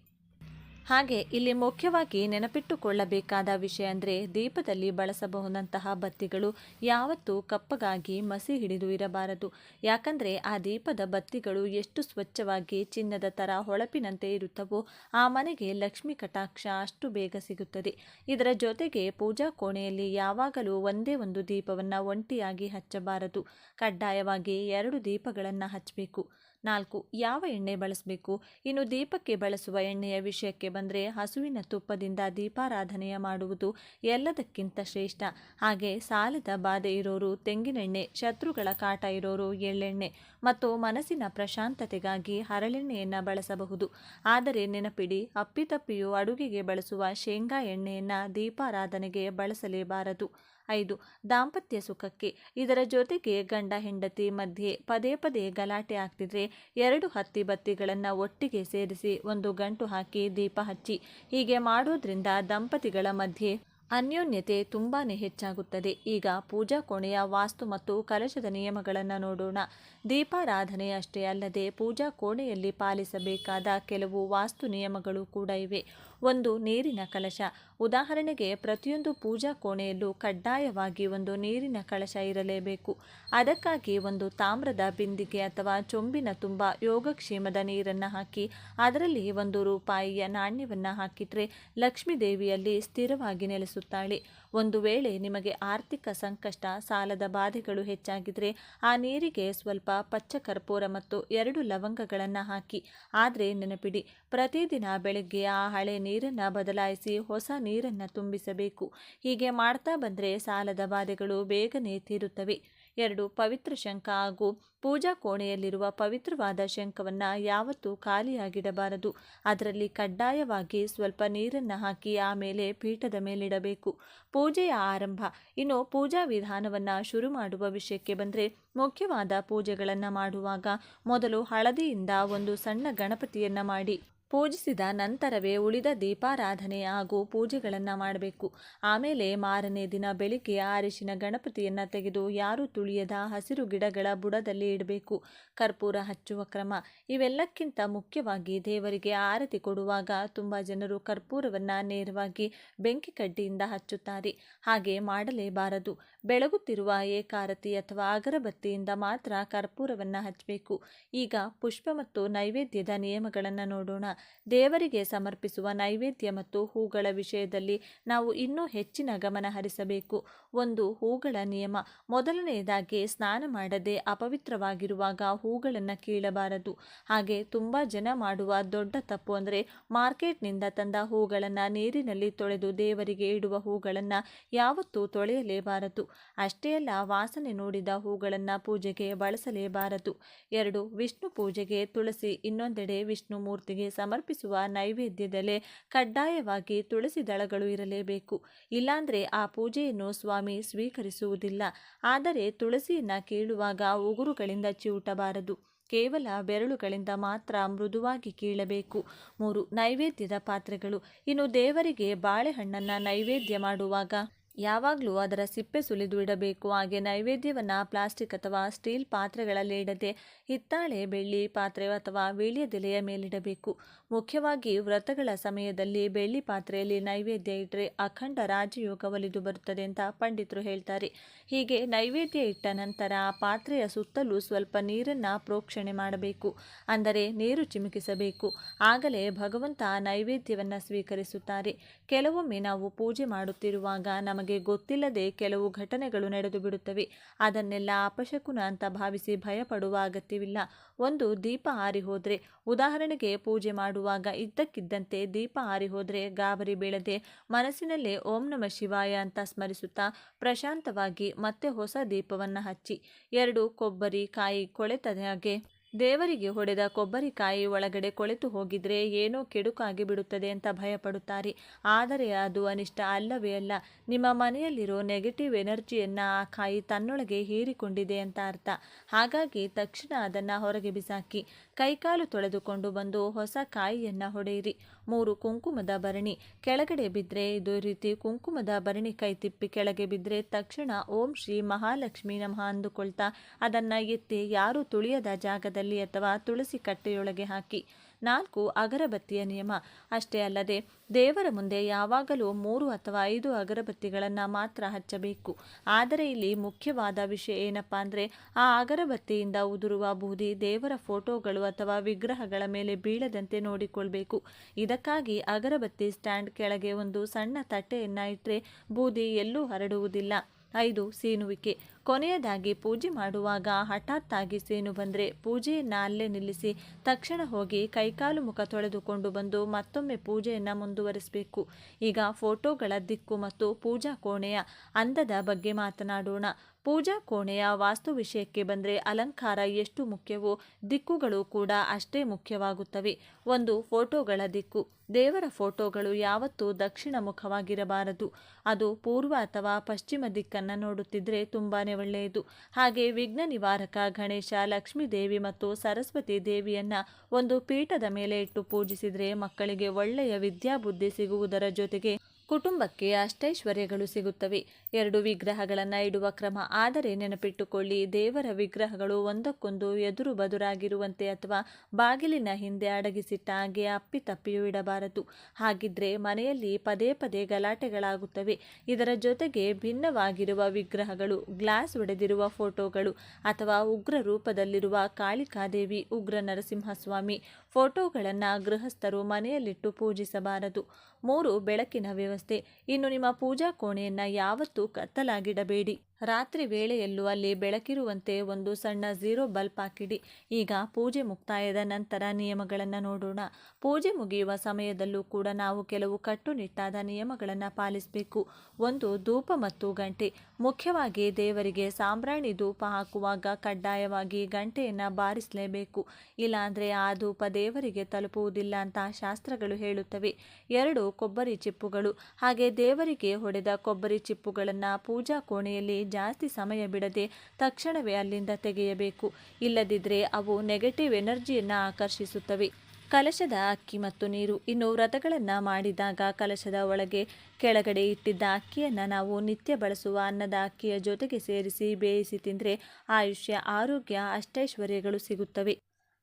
ಹಾಗೆ ಇಲ್ಲಿ ಮುಖ್ಯವಾಗಿ ನೆನಪಿಟ್ಟುಕೊಳ್ಳಬೇಕಾದ ವಿಷಯ ಅಂದರೆ, ದೀಪದಲ್ಲಿ ಬಳಸಬಹುದಂತಹ ಬತ್ತಿಗಳು ಯಾವತ್ತೂ ಕಪ್ಪಗಾಗಿ ಮಸಿ ಹಿಡಿದು ಇರಬಾರದು. ಯಾಕಂದರೆ ಆ ದೀಪದ ಬತ್ತಿಗಳು ಎಷ್ಟು ಸ್ವಚ್ಛವಾಗಿ ಚಿನ್ನದ ಥರ ಹೊಳಪಿನಂತೆ ಇರುತ್ತವೋ ಆ ಮನೆಗೆ ಲಕ್ಷ್ಮಿ ಕಟಾಕ್ಷ ಅಷ್ಟು ಬೇಗ ಸಿಗುತ್ತದೆ. ಇದರ ಜೊತೆಗೆ ಪೂಜಾ ಕೋಣೆಯಲ್ಲಿ ಯಾವಾಗಲೂ ಒಂದೇ ಒಂದು ದೀಪವನ್ನು ಒಂಟಿಯಾಗಿ ಹಚ್ಚಬಾರದು. ಕಡ್ಡಾಯವಾಗಿ 2 ದೀಪಗಳನ್ನು ಹಚ್ಚಬೇಕು. 4. ಯಾವ ಎಣ್ಣೆ ಬಳಸಬೇಕು? ಇನ್ನು ದೀಪಕ್ಕೆ ಬಳಸುವ ಎಣ್ಣೆಯ ವಿಷಯಕ್ಕೆ ಬಂದರೆ, ಹಸುವಿನ ತುಪ್ಪದಿಂದ ದೀಪಾರಾಧನೆಯ ಮಾಡುವುದು ಎಲ್ಲದಕ್ಕಿಂತ ಶ್ರೇಷ್ಠ. ಹಾಗೆ ಸಾಲದ ಬಾಧೆ ಇರೋರು ತೆಂಗಿನೆಣ್ಣೆ, ಶತ್ರುಗಳ ಕಾಟ ಇರೋರು ಎಳ್ಳೆಣ್ಣೆ ಮತ್ತು ಮನಸ್ಸಿನ ಪ್ರಶಾಂತತೆಗಾಗಿ ಹರಳೆಣ್ಣೆಯನ್ನು ಬಳಸಬಹುದು. ಆದರೆ ನೆನಪಿಡಿ, ಅಪ್ಪಿತಪ್ಪಿಯೂ ಅಡುಗೆಗೆ ಬಳಸುವ ಶೇಂಗಾ ಎಣ್ಣೆಯನ್ನು ದೀಪಾರಾಧನೆಗೆ ಬಳಸಲೇಬಾರದು. 5. ದಾಂಪತ್ಯ ಸುಖಕ್ಕೆ. ಇದರ ಜೊತೆಗೆ ಗಂಡ ಹೆಂಡತಿ ಮಧ್ಯೆ ಪದೇ ಪದೇ ಗಲಾಟೆ ಆಗ್ತಿದ್ರೆ 2 ಹತ್ತಿ ಬತ್ತಿಗಳನ್ನು ಒಟ್ಟಿಗೆ ಸೇರಿಸಿ ಒಂದು ಗಂಟು ಹಾಕಿ ದೀಪ ಹಚ್ಚಿ. ಹೀಗೆ ಮಾಡೋದ್ರಿಂದ ದಂಪತಿಗಳ ಮಧ್ಯೆ ಅನ್ಯೋನ್ಯತೆ ತುಂಬಾ ಹೆಚ್ಚಾಗುತ್ತದೆ. ಈಗ ಪೂಜಾ ಕೋಣೆಯ ವಾಸ್ತು ಮತ್ತು ಕಲಶದ ನಿಯಮಗಳನ್ನು ನೋಡೋಣ. ದೀಪಾರಾಧನೆ ಅಷ್ಟೇ ಅಲ್ಲದೆ ಪೂಜಾ ಕೋಣೆಯಲ್ಲಿ ಪಾಲಿಸಬೇಕಾದ ಕೆಲವು ವಾಸ್ತು ನಿಯಮಗಳು ಕೂಡ ಇವೆ. 1. ನೀರಿನ ಕಲಶ. ಉದಾಹರಣೆಗೆ, ಪ್ರತಿಯೊಂದು ಪೂಜಾ ಕೋಣೆಯಲ್ಲೂ ಕಡ್ಡಾಯವಾಗಿ ಒಂದು ನೀರಿನ ಕಳಶ ಇರಲೇಬೇಕು. ಅದಕ್ಕಾಗಿ ಒಂದು ತಾಮ್ರದ ಬಿಂದಿಗೆ ಅಥವಾ ಚೊಂಬಿನ ತುಂಬ ಯೋಗಕ್ಷೇಮದ ನೀರನ್ನು ಹಾಕಿ ಅದರಲ್ಲಿ 1 ರೂಪಾಯಿಯ ನಾಣ್ಯವನ್ನು ಹಾಕಿಟ್ರೆ ಲಕ್ಷ್ಮೀ ದೇವಿಯಲ್ಲಿ ಸ್ಥಿರವಾಗಿ ನೆಲೆಸುತ್ತಾಳೆ. ಒಂದು ವೇಳೆ ನಿಮಗೆ ಆರ್ಥಿಕ ಸಂಕಷ್ಟ, ಸಾಲದ ಬಾಧೆಗಳು ಹೆಚ್ಚಾಗಿದ್ರೆ ಆ ನೀರಿಗೆ ಸ್ವಲ್ಪ ಪಚ್ಚ ಕರ್ಪೂರ ಮತ್ತು 2 ಲವಂಗಗಳನ್ನು ಹಾಕಿ. ಆದರೆ ನೆನಪಿಡಿ, ಪ್ರತಿದಿನ ಬೆಳಗ್ಗೆ ಆ ಹಳೆ ನೀರನ್ನು ಬದಲಾಯಿಸಿ ಹೊಸ ನೀರನ್ನು ತುಂಬಿಸಬೇಕು. ಹೀಗೆ ಮಾಡ್ತಾ ಬಂದರೆ ಸಾಲದ ಬಾಧೆಗಳು ಬೇಗನೆ ತೀರುತ್ತವೆ. 2. ಪವಿತ್ರ ಶಂಖ ಹಾಗೂ ಪೂಜಾ ಕೋಣೆಯಲ್ಲಿರುವ ಪವಿತ್ರವಾದ ಶಂಖವನ್ನು ಯಾವತ್ತೂ ಖಾಲಿಯಾಗಿಡಬಾರದು. ಅದರಲ್ಲಿ ಕಡ್ಡಾಯವಾಗಿ ಸ್ವಲ್ಪ ನೀರನ್ನು ಹಾಕಿ ಆಮೇಲೆ ಪೀಠದ ಮೇಲಿಡಬೇಕು. ಪೂಜೆಯ ಆರಂಭ. ಇನ್ನು ಪೂಜಾ ವಿಧಾನವನ್ನು ಶುರು ಮಾಡುವ ವಿಷಯಕ್ಕೆ ಬಂದರೆ, ಮುಖ್ಯವಾದ ಪೂಜೆಗಳನ್ನು ಮಾಡುವಾಗ ಮೊದಲು ಹಳದಿಯಿಂದ ಒಂದು ಸಣ್ಣ ಗಣಪತಿಯನ್ನು ಮಾಡಿ ಪೂಜಿಸಿದ ನಂತರವೇ ಉಳಿದ ದೀಪಾರಾಧನೆ ಹಾಗೂ ಪೂಜೆಗಳನ್ನು ಮಾಡಬೇಕು. ಆಮೇಲೆ ಮಾರನೇ ದಿನ ಬೆಳಿಗ್ಗೆ ಅರಿಶಿನ ಗಣಪತಿಯನ್ನು ತೆಗೆದು ಯಾರೂ ತುಳಿಯದ ಹಸಿರು ಗಿಡಗಳ ಬುಡದಲ್ಲಿ ಇಡಬೇಕು. ಕರ್ಪೂರ ಹಚ್ಚುವ ಕ್ರಮ. ಇವೆಲ್ಲಕ್ಕಿಂತ ಮುಖ್ಯವಾಗಿ ದೇವರಿಗೆ ಆರತಿ ಕೊಡುವಾಗ ತುಂಬ ಜನರು ಕರ್ಪೂರವನ್ನು ನೇರವಾಗಿ ಬೆಂಕಿ ಕಡ್ಡಿಯಿಂದ ಹಚ್ಚುತ್ತಾರೆ. ಹಾಗೆ ಮಾಡಲೇಬಾರದು. ಬೆಳಗುತ್ತಿರುವ ಏಕಾರತಿ ಅಥವಾ ಅಗರಬತ್ತಿಯಿಂದ ಮಾತ್ರ ಕರ್ಪೂರವನ್ನು ಹಚ್ಚಬೇಕು. ಈಗ ಪುಷ್ಪ ಮತ್ತು ನೈವೇದ್ಯದ ನಿಯಮಗಳನ್ನು ನೋಡೋಣ. ದೇವರಿಗೆ ಸಮರ್ಪಿಸುವ ನೈವೇದ್ಯ ಮತ್ತು ಹೂಗಳ ವಿಷಯದಲ್ಲಿ ನಾವು ಇನ್ನೂ ಹೆಚ್ಚಿನ ಗಮನ ಹರಿಸಬೇಕು. 1. ಹೂಗಳ ನಿಯಮ. ಮೊದಲನೆಯದಾಗಿ, ಸ್ನಾನ ಮಾಡದೆ ಅಪವಿತ್ರವಾಗಿರುವಾಗ ಹೂಗಳನ್ನು ಕೀಳಬಾರದು. ಹಾಗೆ ತುಂಬ ಜನ ಮಾಡುವ ದೊಡ್ಡ ತಪ್ಪು ಅಂದರೆ, ಮಾರ್ಕೆಟ್ನಿಂದ ತಂದ ಹೂಗಳನ್ನು ನೀರಿನಲ್ಲಿ ತೊಳೆದು ದೇವರಿಗೆ ಇಡುವ ಹೂಗಳನ್ನು ಯಾವತ್ತೂ ತೊಳೆಯಲೇಬಾರದು. ಅಷ್ಟೇ ಅಲ್ಲ, ವಾಸನೆ ನೋಡಿದ ಹೂಗಳನ್ನು ಪೂಜೆಗೆ ಬಳಸಲೇಬಾರದು. 2. ವಿಷ್ಣು ಪೂಜೆಗೆ ತುಳಸಿ. ಇನ್ನೊಂದೆಡೆ ವಿಷ್ಣು ಮೂರ್ತಿಗೆ ಸಮರ್ಪಿಸುವ ನೈವೇದ್ಯದಲ್ಲೇ ಕಡ್ಡಾಯವಾಗಿ ತುಳಸಿ ದಳಗಳು ಇರಲೇಬೇಕು. ಇಲ್ಲಾಂದರೆ ಆ ಪೂಜೆಯನ್ನು ಸ್ವಾಮಿ ಸ್ವೀಕರಿಸುವುದಿಲ್ಲ. ಆದರೆ ತುಳಸಿಯನ್ನು ಕೀಳುವಾಗ ಉಗುರುಗಳಿಂದ ಚಿವುಟಬಾರದು. ಕೇವಲ ಬೆರಳುಗಳಿಂದ ಮಾತ್ರ ಮೃದುವಾಗಿ ಕೀಳಬೇಕು. 3. ನೈವೇದ್ಯದ ಪಾತ್ರೆಗಳು. ಇನ್ನು ದೇವರಿಗೆ ಬಾಳೆಹಣ್ಣನ್ನು ನೈವೇದ್ಯ ಮಾಡುವಾಗ ಯಾವಾಗಲೂ ಅದರ ಸಿಪ್ಪೆ ಸುಲಿದು ಇಡಬೇಕು. ಹಾಗೆ ನೈವೇದ್ಯವನ್ನು ಪ್ಲಾಸ್ಟಿಕ್ ಅಥವಾ ಸ್ಟೀಲ್ ಪಾತ್ರೆಗಳಲ್ಲಿ ಇಡದೆ ಹಿತ್ತಾಳೆ, ಬೆಳ್ಳಿ ಪಾತ್ರೆ ಅಥವಾ ವೀಳ್ಯದೆಲೆಯ ಮೇಲಿಡಬೇಕು. ಮುಖ್ಯವಾಗಿ ವ್ರತಗಳ ಸಮಯದಲ್ಲಿ ಬೆಳ್ಳಿ ಪಾತ್ರೆಯಲ್ಲಿ ನೈವೇದ್ಯ ಇಟ್ಟರೆ ಅಖಂಡ ರಾಜಯೋಗ ಒಲಿದು ಬರುತ್ತದೆ ಅಂತ ಪಂಡಿತರು ಹೇಳ್ತಾರೆ. ಹೀಗೆ ನೈವೇದ್ಯ ಇಟ್ಟ ನಂತರ ಆ ಪಾತ್ರೆಯ ಸುತ್ತಲೂ ಸ್ವಲ್ಪ ನೀರನ್ನು ಪ್ರೋಕ್ಷಣೆ ಮಾಡಬೇಕು. ಅಂದರೆ ನೀರು ಚಿಮುಕಿಸಬೇಕು. ಆಗಲೇ ಭಗವಂತ ನೈವೇದ್ಯವನ್ನು ಸ್ವೀಕರಿಸುತ್ತಾರೆ. ಕೆಲವೊಮ್ಮೆ ನಾವು ಪೂಜೆ ಮಾಡುತ್ತಿರುವಾಗ ನಮಗೆ ನಮಗೆ ಗೊತ್ತಿಲ್ಲದೆ ಕೆಲವು ಘಟನೆಗಳು ನಡೆದು ಬಿಡುತ್ತವೆ. ಅದನ್ನೆಲ್ಲ ಅಪಶಕುನ ಅಂತ ಭಾವಿಸಿ ಭಯಪಡುವ ಅಗತ್ಯವಿಲ್ಲ. ಒಂದು ದೀಪ ಆರಿ ಹೋದರೆ, ಉದಾಹರಣೆಗೆ ಪೂಜೆ ಮಾಡುವಾಗ ಇದ್ದಕ್ಕಿದ್ದಂತೆ ದೀಪ ಆರಿ ಹೋದರೆ ಗಾಬರಿ ಬೀಳದೆ ಮನಸ್ಸಿನಲ್ಲೇ ಓಂ ನಮಃ ಶಿವಾಯ ಅಂತ ಸ್ಮರಿಸುತ್ತಾ ಪ್ರಶಾಂತವಾಗಿ ಮತ್ತೆ ಹೊಸ ದೀಪವನ್ನು ಹಚ್ಚಿ. 2 ಕೊಬ್ಬರಿ ಕಾಯಿ ಕೊಳೆತದ ಹಾಗೆ ದೇವರಿಗೆ ಹೊಡೆದ ಕೊಬ್ಬರಿಕಾಯಿ ಒಳಗಡೆ ಕೊಳೆತು ಹೋಗಿದ್ರೆ ಏನೋ ಕೆಡುಕಾಗಿ ಬಿಡುತ್ತದೆ ಅಂತ ಭಯಪಡುತ್ತಾರೆ. ಆದರೆ ಅದು ಅನಿಷ್ಟ ಅಲ್ಲವೇ ಅಲ್ಲ. ನಿಮ್ಮ ಮನೆಯಲ್ಲಿರೋ ನೆಗೆಟಿವ್ ಎನರ್ಜಿಯನ್ನು ಆ ಕಾಯಿ ತನ್ನೊಳಗೆ ಹೀರಿಕೊಂಡಿದೆ ಅಂತ ಅರ್ಥ. ಹಾಗಾಗಿ ತಕ್ಷಣ ಅದನ್ನು ಹೊರಗೆ ಬಿಸಾಕಿ ಕೈಕಾಲು ತೊಳೆದುಕೊಂಡು ಬಂದು ಹೊಸ ಕಾಯಿಯನ್ನು ಹೊಡೆಯಿರಿ. 3 ಕುಂಕುಮದ ಭರಣಿ ಕೆಳಗಡೆ ಬಿದ್ದರೆ, ಇದೇ ರೀತಿ ಕುಂಕುಮದ ಭರಣಿ ಕೈ ತಿಪ್ಪಿ ಕೆಳಗೆ ಬಿದ್ದರೆ ತಕ್ಷಣ ಓಂ ಶ್ರೀ ಮಹಾಲಕ್ಷ್ಮಿ ನಮಃ ಅಂದುಕೊಳ್ತಾ ಅದನ್ನು ಎತ್ತಿ ಯಾರು ತುಳಿಯದ ಜಾಗದಲ್ಲಿ ಅಥವಾ ತುಳಸಿ ಕಟ್ಟೆಯೊಳಗೆ ಹಾಕಿ. 4 ಅಗರಬತ್ತಿಯ ನಿಯಮ. ಅಷ್ಟೇ ಅಲ್ಲದೆ ದೇವರ ಮುಂದೆ ಯಾವಾಗಲೂ 3 ಅಥವಾ 5 ಅಗರಬತ್ತಿಗಳನ್ನು ಮಾತ್ರ ಹಚ್ಚಬೇಕು. ಆದರೆ ಇಲ್ಲಿ ಮುಖ್ಯವಾದ ವಿಷಯ ಏನಪ್ಪ ಅಂದರೆ, ಆ ಅಗರಬತ್ತಿಯಿಂದ ಉದುರುವ ಬೂದಿ ದೇವರ ಫೋಟೋಗಳು ಅಥವಾ ವಿಗ್ರಹಗಳ ಮೇಲೆ ಬೀಳದಂತೆ ನೋಡಿಕೊಳ್ಬೇಕು. ಇದಕ್ಕಾಗಿ ಅಗರಬತ್ತಿ ಸ್ಟ್ಯಾಂಡ್ ಕೆಳಗೆ ಒಂದು ಸಣ್ಣ ತಟ್ಟೆಯನ್ನು ಇಟ್ಟರೆ ಬೂದಿ ಎಲ್ಲೂ ಹರಡುವುದಿಲ್ಲ. 5 ಸೀನುವಿಕೆ. ಕೊನೆಯದಾಗಿ ಪೂಜೆ ಮಾಡುವಾಗ ಹಠಾತ್ತಾಗಿ ಸೇನು ಬಂದರೆ ಪೂಜೆಯನ್ನು ಅಲ್ಲೇ ನಿಲ್ಲಿಸಿ ತಕ್ಷಣ ಹೋಗಿ ಕೈಕಾಲು ಮುಖ ತೊಳೆದುಕೊಂಡು ಬಂದು ಮತ್ತೊಮ್ಮೆ ಪೂಜೆಯನ್ನು ಮುಂದುವರಿಸಬೇಕು. ಈಗ ಫೋಟೋಗಳ ದಿಕ್ಕು ಮತ್ತು ಪೂಜಾ ಕೋಣೆಯ ಅಂದದ ಬಗ್ಗೆ ಮಾತನಾಡೋಣ. ಪೂಜಾ ಕೋಣೆಯ ವಾಸ್ತು ವಿಷಯಕ್ಕೆ ಬಂದರೆ ಅಲಂಕಾರ ಎಷ್ಟು ಮುಖ್ಯವೋ ದಿಕ್ಕುಗಳು ಕೂಡ ಅಷ್ಟೇ ಮುಖ್ಯವಾಗುತ್ತವೆ. 1 ಫೋಟೋಗಳ ದಿಕ್ಕು. ದೇವರ ಫೋಟೋಗಳು ಯಾವತ್ತೂ ದಕ್ಷಿಣ ಮುಖವಾಗಿರಬಾರದು. ಅದು ಪೂರ್ವ ಅಥವಾ ಪಶ್ಚಿಮ ದಿಕ್ಕನ್ನು ನೋಡುತ್ತಿದ್ದರೆ ತುಂಬಾ ಒಳ್ಳೆಯದು. ಹಾಗೆ ವಿಘ್ನ ನಿವಾರಕ ಗಣೇಶ, ಲಕ್ಷ್ಮೀ ದೇವಿ ಮತ್ತು ಸರಸ್ವತಿ ದೇವಿಯನ್ನು ಒಂದು ಪೀಠದ ಮೇಲೆ ಇಟ್ಟು ಪೂಜಿಸಿದರೆ ಮಕ್ಕಳಿಗೆ ಒಳ್ಳೆಯ ವಿದ್ಯಾಬುದ್ಧಿ ಸಿಗುವುದರ ಜೊತೆಗೆ ಕುಟುಂಬಕ್ಕೆ ಅಷ್ಟೈಶ್ವರ್ಯಗಳು ಸಿಗುತ್ತವೆ. 2 ವಿಗ್ರಹಗಳನ್ನು ಇಡುವ ಕ್ರಮ. ಆದರೆ ನೆನಪಿಟ್ಟುಕೊಳ್ಳಿ, ದೇವರ ವಿಗ್ರಹಗಳು ಒಂದಕ್ಕೊಂದು ಎದುರು ಬದುರಾಗಿರುವಂತೆ ಅಥವಾ ಬಾಗಿಲಿನ ಹಿಂದೆ ಅಡಗಿಸಿಟ್ಟ ಹಾಗೆ ಅಪ್ಪಿತಪ್ಪಿಯೂ ಇಡಬಾರದು. ಹಾಗಿದ್ರೆ ಮನೆಯಲ್ಲಿ ಪದೇ ಪದೇ ಗಲಾಟೆಗಳಾಗುತ್ತವೆ. ಇದರ ಜೊತೆಗೆ ಭಿನ್ನವಾಗಿರುವ ವಿಗ್ರಹಗಳು, ಗ್ಲಾಸ್ ಒಡೆದಿರುವ ಫೋಟೋಗಳು ಅಥವಾ ಉಗ್ರ ರೂಪದಲ್ಲಿರುವ ಕಾಳಿಕಾದೇವಿ, ಉಗ್ರ ನರಸಿಂಹಸ್ವಾಮಿ ಫೋಟೋಗಳನ್ನು ಗೃಹಸ್ಥರು ಮನೆಯಲ್ಲಿಟ್ಟು ಪೂಜಿಸಬಾರದು. 3 ಬೆಳಕಿನ ವ್ಯವಸ್ಥೆ. ಇನ್ನು ನಿಮ್ಮ ಪೂಜಾ ಕೋಣೆಯನ್ನು ಯಾವತ್ತೂ ಕತ್ತಲಾಗಿಡಬೇಡಿ. ರಾತ್ರಿ ವೇಳೆಯಲ್ಲೂ ಅಲ್ಲಿ ಬೆಳಕಿರುವಂತೆ ಒಂದು ಸಣ್ಣ 0 ಬಲ್ಬ್ ಹಾಕಿಡಿ. ಈಗ ಪೂಜೆ ಮುಕ್ತಾಯದ ನಂತರ ನಿಯಮಗಳನ್ನು ನೋಡೋಣ. ಪೂಜೆ ಮುಗಿಯುವ ಸಮಯದಲ್ಲೂ ಕೂಡ ನಾವು ಕೆಲವು ಕಟ್ಟುನಿಟ್ಟಾದ ನಿಯಮಗಳನ್ನು ಪಾಲಿಸಬೇಕು. 1 ಧೂಪ ಮತ್ತು ಗಂಟೆ. ಮುಖ್ಯವಾಗಿ ದೇವರಿಗೆ ಸಾಂಬ್ರಾಣಿ ಧೂಪ ಹಾಕುವಾಗ ಕಡ್ಡಾಯವಾಗಿ ಗಂಟೆಯನ್ನು ಬಾರಿಸಲೇಬೇಕು. ಇಲ್ಲಾಂದರೆ ಆ ಧೂಪ ದೇವರಿಗೆ ತಲುಪುವುದಿಲ್ಲ ಅಂತ ಶಾಸ್ತ್ರಗಳು ಹೇಳುತ್ತವೆ. 2 ಕೊಬ್ಬರಿ ಚಿಪ್ಪುಗಳು. ಹಾಗೆ ದೇವರಿಗೆ ಹೊಡೆದ ಕೊಬ್ಬರಿ ಚಿಪ್ಪುಗಳನ್ನು ಪೂಜಾ ಕೋಣೆಯಲ್ಲಿ ಜಾಸ್ತಿ ಸಮಯ ಬಿಡದೆ ತಕ್ಷಣವೇ ಅಲ್ಲಿಂದ ತೆಗೆಯಬೇಕು. ಇಲ್ಲದಿದ್ದರೆ ಅವು ನೆಗೆಟಿವ್ ಎನರ್ಜಿಯನ್ನು ಆಕರ್ಷಿಸುತ್ತವೆ. ಕಲಶದ ಅಕ್ಕಿ ಮತ್ತು ನೀರು. ಇನ್ನು ವ್ರತಗಳನ್ನು ಮಾಡಿದಾಗ ಕಲಶದ ಒಳಗೆ ಕೆಳಗಡೆ ಇಟ್ಟಿದ್ದ ಅಕ್ಕಿಯನ್ನು ನಾವು ನಿತ್ಯ ಬಳಸುವ ಅನ್ನದ ಅಕ್ಕಿಯ ಜೊತೆಗೆ ಸೇರಿಸಿ ಬೇಯಿಸಿ ತಿಂದರೆ ಆಯುಷ್ಯ, ಆರೋಗ್ಯ, ಅಷ್ಟೈಶ್ವರ್ಯಗಳು ಸಿಗುತ್ತವೆ.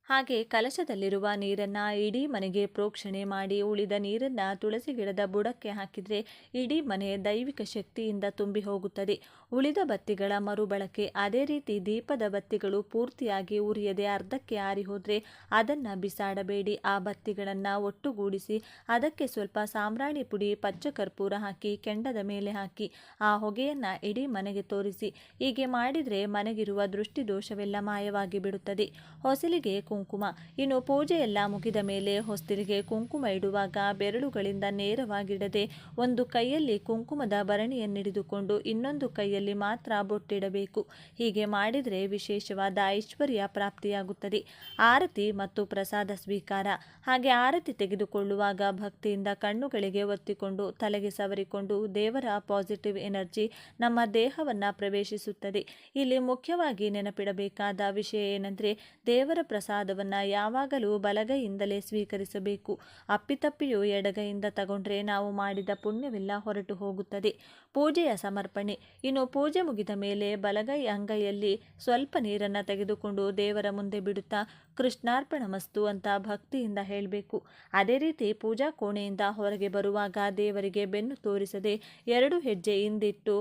ಹಾಗೆ ಕಲಶದಲ್ಲಿರುವ ನೀರನ್ನು ಇಡೀ ಮನೆಗೆ ಪ್ರೋಕ್ಷಣೆ ಮಾಡಿ ಉಳಿದ ನೀರನ್ನು ತುಳಸಿ ಗಿಡದ ಬುಡಕ್ಕೆ ಹಾಕಿದರೆ ಇಡೀ ಮನೆ ದೈವಿಕ ಶಕ್ತಿಯಿಂದ ತುಂಬಿ ಹೋಗುತ್ತದೆ. ಉಳಿದ ಬತ್ತಿಗಳ ಮರುಬಳಕೆ. ಅದೇ ರೀತಿ ದೀಪದ ಬತ್ತಿಗಳು ಪೂರ್ತಿಯಾಗಿ ಉರಿಯದೆ ಅರ್ಧಕ್ಕೆ ಆರಿ ಹೋದರೆ ಅದನ್ನು ಬಿಸಾಡಬೇಡಿ. ಆ ಬತ್ತಿಗಳನ್ನು ಒಟ್ಟುಗೂಡಿಸಿ ಅದಕ್ಕೆ ಸ್ವಲ್ಪ ಸಾಂಬ್ರಾಣಿ ಪುಡಿ, ಪಚ್ಚ ಕರ್ಪೂರ ಹಾಕಿ ಕೆಂಡದ ಮೇಲೆ ಹಾಕಿ ಆ ಹೊಗೆಯನ್ನು ಇಡೀ ಮನೆಗೆ ತೋರಿಸಿ. ಹೀಗೆ ಮಾಡಿದರೆ ಮನೆಗಿರುವ ದೃಷ್ಟಿ ದೋಷವೆಲ್ಲ ಮಾಯವಾಗಿ ಬಿಡುತ್ತದೆ. ಹೊಸಲಿಗೆ ಕುಂಕುಮ. ಇನ್ನು ಪೂಜೆ ಎಲ್ಲ ಮುಗಿದ ಮೇಲೆ ಹೊಸ್ತಿಲಿಗೆ ಕುಂಕುಮ ಇಡುವಾಗ ಬೆರಳುಗಳಿಂದ ನೇರವಾಗಿಡದೆ ಒಂದು ಕೈಯಲ್ಲಿ ಕುಂಕುಮದ ಭರಣಿಯನ್ನಿಡಿದುಕೊಂಡು ಇನ್ನೊಂದು ಕೈಯಲ್ಲಿ ಮಾತ್ರ ಬೊಟ್ಟಿಡಬೇಕು. ಹೀಗೆ ಮಾಡಿದರೆ ವಿಶೇಷವಾದ ಐಶ್ವರ್ಯ ಪ್ರಾಪ್ತಿಯಾಗುತ್ತದೆ. ಆರತಿ ಮತ್ತು ಪ್ರಸಾದ ಸ್ವೀಕಾರ. ಹಾಗೆ ಆರತಿ ತೆಗೆದುಕೊಳ್ಳುವಾಗ ಭಕ್ತಿಯಿಂದ ಕಣ್ಣುಗಳಿಗೆ ಒತ್ತಿಕೊಂಡು ತಲೆಗೆ ಸವರಿಕೊಂಡು ದೇವರ ಪಾಸಿಟಿವ್ ಎನರ್ಜಿ ನಮ್ಮ ದೇಹವನ್ನು ಪ್ರವೇಶಿಸುತ್ತದೆ. ಇಲ್ಲಿ ಮುಖ್ಯವಾಗಿ ನೆನಪಿಡಬೇಕಾದ ವಿಷಯ ಏನೆಂದರೆ, ದೇವರ ಪ್ರಸಾದವನ್ನು ಯಾವಾಗಲೂ ಬಲಗೈಯಿಂದಲೇ ಸ್ವೀಕರಿಸಬೇಕು. ಅಪ್ಪಿತಪ್ಪಿಯೂ ಎಡಗೈಯಿಂದ ತಗೊಂಡ್ರೆ ನಾವು ಮಾಡಿದ ಪುಣ್ಯವೆಲ್ಲ ಹೊರಟು ಹೋಗುತ್ತದೆ. ಪೂಜೆಯ ಸಮರ್ಪಣೆ. ಇನ್ನು ಪೂಜೆ ಮುಗಿದ ಮೇಲೆ ಬಲಗೈ ಅಂಗೈಯಲ್ಲಿ ಸ್ವಲ್ಪ ನೀರನ್ನು ತೆಗೆದುಕೊಂಡು ದೇವರ ಮುಂದೆ ಬಿಡುತ್ತಾ ಕೃಷ್ಣಾರ್ಪಣಮಸ್ತು ಅಂತ ಭಕ್ತಿಯಿಂದ ಹೇಳಬೇಕು. ಅದೇ ರೀತಿ ಪೂಜಾ ಕೋಣೆಯಿಂದ ಹೊರಗೆ ಬರುವಾಗ ದೇವರಿಗೆ ಬೆನ್ನು ತೋರಿಸದೆ 2 ಹೆಜ್ಜೆ ಹಿಂದಿಟ್ಟು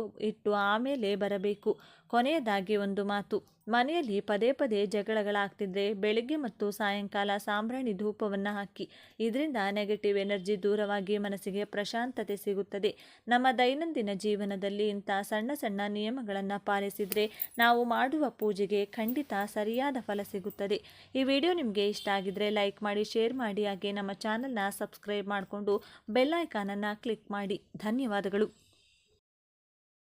ಆಮೇಲೆ ಬರಬೇಕು. ಕೊನೆಯದಾಗಿ ಒಂದು ಮಾತು, ಮನೆಯಲ್ಲಿ ಪದೇ ಪದೇ ಜಗಳಗಳಾಗ್ತಿದ್ರೆ ಬೆಳಿಗ್ಗೆ ಮತ್ತು ಸಾಯಂಕಾಲ ಸಾಂಬ್ರಾಣಿ ಧೂಪವನ್ನು ಹಾಕಿ. ಇದರಿಂದ ನೆಗೆಟಿವ್ ಎನರ್ಜಿ ದೂರವಾಗಿ ಮನಸ್ಸಿಗೆ ಪ್ರಶಾಂತತೆ ಸಿಗುತ್ತದೆ. ನಮ್ಮ ದೈನಂದಿನ ಜೀವನದಲ್ಲಿ ಇಂಥ ಸಣ್ಣ ಸಣ್ಣ ನಿಯಮಗಳನ್ನು ಪಾಲಿಸಿದರೆ ನಾವು ಮಾಡುವ ಪೂಜೆಗೆ ಖಂಡಿತ ಸರಿಯಾದ ಫಲ ಸಿಗುತ್ತದೆ. ಈ ವಿಡಿಯೋ ನಿಮಗೆ ಇಷ್ಟ ಆಗಿದ್ರೆ ಲೈಕ್ ಮಾಡಿ, ಶೇರ್ ಮಾಡಿ, ಹಾಗೆ ನಮ್ಮ ಚಾನಲ್ನ ಸಬ್ಸ್ಕ್ರೈಬ್ ಮಾಡಿಕೊಂಡು ಬೆಲ್ ಐಕಾನನ್ನು ಕ್ಲಿಕ್ ಮಾಡಿ. ಧನ್ಯವಾದಗಳು.